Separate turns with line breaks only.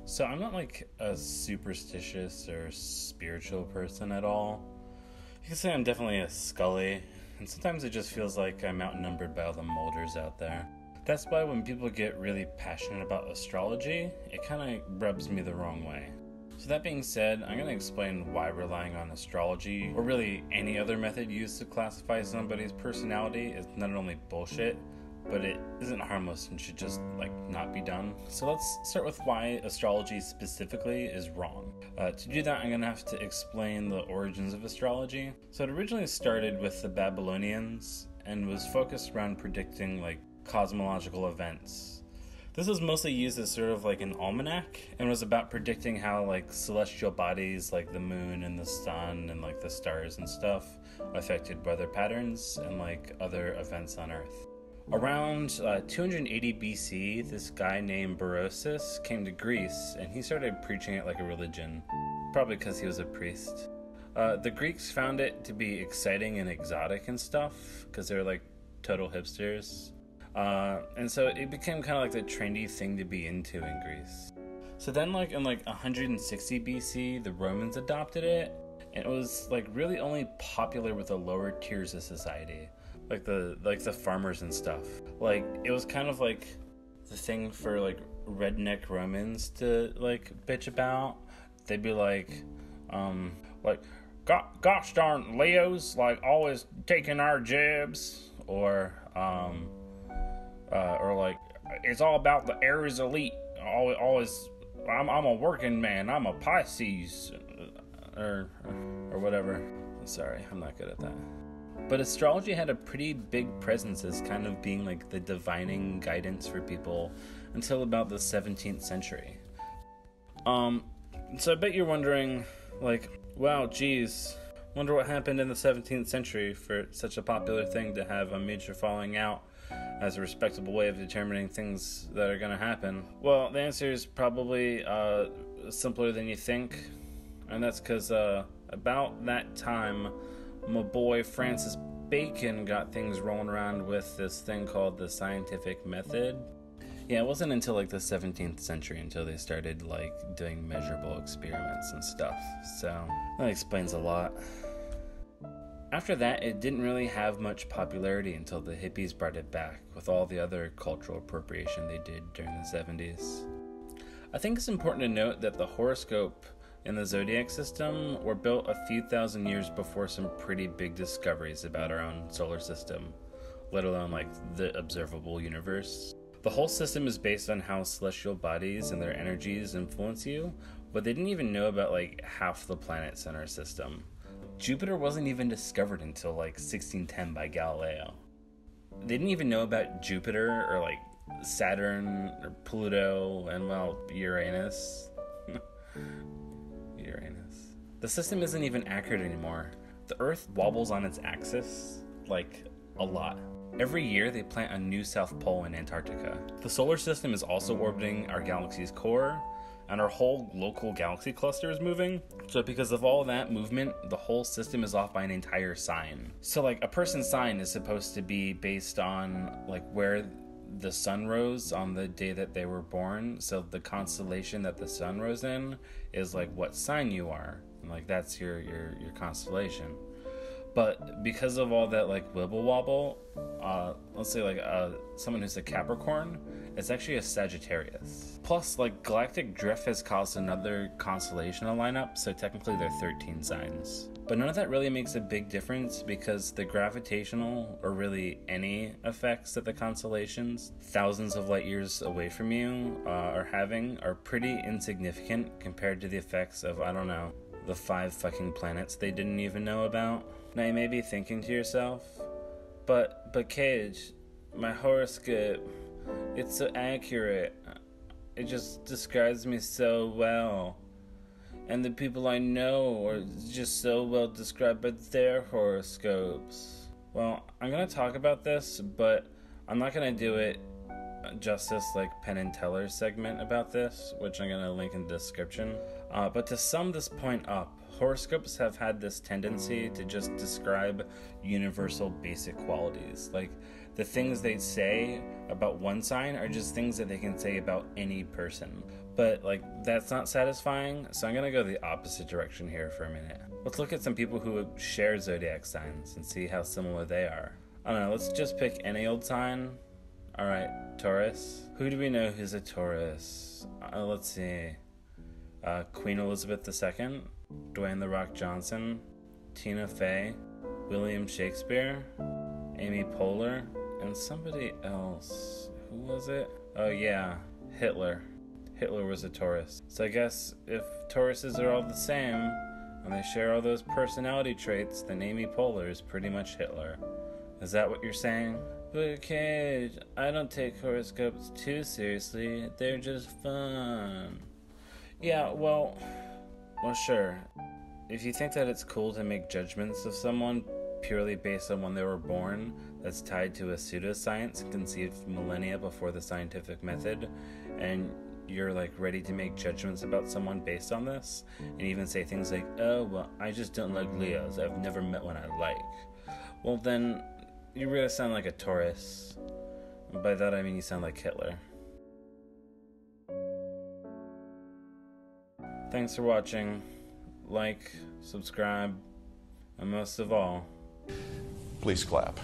So I'm not like a superstitious or spiritual person at all. You can say I'm definitely a Scully, and sometimes it just feels like I'm outnumbered by all the molders out there. That's why when people get really passionate about astrology, it kind of rubs me the wrong way. So that being said, I'm going to explain why relying on astrology, or really any other method used to classify somebody's personality, is not only bullshit, but it isn't harmless and should just not be done. So let's start with why astrology specifically is wrong. To do that, I'm going to have to explain the origins of astrology. So it originally started with the Babylonians and was focused around predicting cosmological events. This was mostly used as sort of an almanac and was about predicting how celestial bodies like the moon and the sun and the stars and stuff affected weather patterns and other events on Earth. Around 280 BC, this guy named Berosus came to Greece, and he started preaching it like a religion, probably because he was a priest. The Greeks found it to be exciting and exotic and stuff, because they were total hipsters. And so it became kind of the trendy thing to be into in Greece. So then in 160 BC, the Romans adopted it, and it was really only popular with the lower tiers of society. The farmers and stuff. It was kind of the thing for redneck Romans to bitch about. They'd be gosh darn Leos always taking our jibs, or it's all about the Aries elite. Always I'm a working man. I'm a Pisces, or whatever. Sorry, I'm not good at that. But astrology had a pretty big presence as kind of being the divining guidance for people until about the 17th century. So I bet you're wondering, wow, geez, wonder what happened in the 17th century for such a popular thing to have a major falling out as a respectable way of determining things that are going to happen. Well, the answer is probably simpler than you think, and that's because about that time, my boy Francis Bacon got things rolling around with this thing called the scientific method. Yeah, it wasn't until the 17th century until they started doing measurable experiments and stuff. So that explains a lot. After that, it didn't really have much popularity until the hippies brought it back with all the other cultural appropriation they did during the 70s. I think it's important to note that the horoscope and the zodiac system were built a few thousand years before some pretty big discoveries about our own solar system, let alone the observable universe. The whole system is based on how celestial bodies and their energies influence you, but they didn't even know about half the planets in our system. Jupiter wasn't even discovered until 1610 by Galileo. They didn't even know about Jupiter or Saturn or Pluto and Uranus. Uranus. The system isn't even accurate anymore. The Earth wobbles on its axis, a lot. Every year they plant a new South Pole in Antarctica. The solar system is also orbiting our galaxy's core, and our whole local galaxy cluster is moving. So because of all that movement, the whole system is off by an entire sign. So a person's sign is supposed to be based on where the sun rose on the day that they were born. So the constellation that the sun rose in is what sign you are, and that's your constellation. But because of all that wibble wobble, let's say someone who's a Capricorn, it's actually a Sagittarius. Plus galactic drift has caused another constellation to line up, so technically they're 13 signs. But none of that really makes a big difference because the gravitational, or really any effects that the constellations thousands of light years away from you are having are pretty insignificant compared to the effects of, the 5 fucking planets they didn't even know about. Now you may be thinking to yourself, but Cage, my horoscope, it's so accurate. It just describes me so well. And the people I know are just so well described by their horoscopes. Well, I'm going to talk about this, but I'm not going to do it justice Penn and Teller's segment about this, which I'm going to link in the description. But to sum this point up, horoscopes have had this tendency to just describe universal basic qualities. the things they say about one sign are just things that they can say about any person. But, like, that's not satisfying, so I'm gonna go the opposite direction here for a minute. Let's look at some people who share zodiac signs and see how similar they are. I don't know, let's just pick any old sign. Alright, Taurus. Who do we know who's a Taurus? Let's see. Queen Elizabeth II, Dwayne "The Rock" Johnson, Tina Fey, William Shakespeare, Amy Poehler, and somebody else. Who was it? Oh yeah, Hitler. Hitler was a Taurus. So I guess if Tauruses are all the same, and they share all those personality traits, then Amy Poehler is pretty much Hitler. Is that what you're saying? But Cage, I don't take horoscopes too seriously. They're just fun. Yeah, well, sure. If you think that it's cool to make judgments of someone purely based on when they were born, that's tied to a pseudoscience conceived millennia before the scientific method, and you're like ready to make judgments about someone based on this, and even say things like, oh, well, I just don't like Leos. I've never met one I like. Well, then you really sound like a Taurus. And by that I mean you sound like Hitler. Thanks for watching. Like, subscribe, and most of all,
please clap.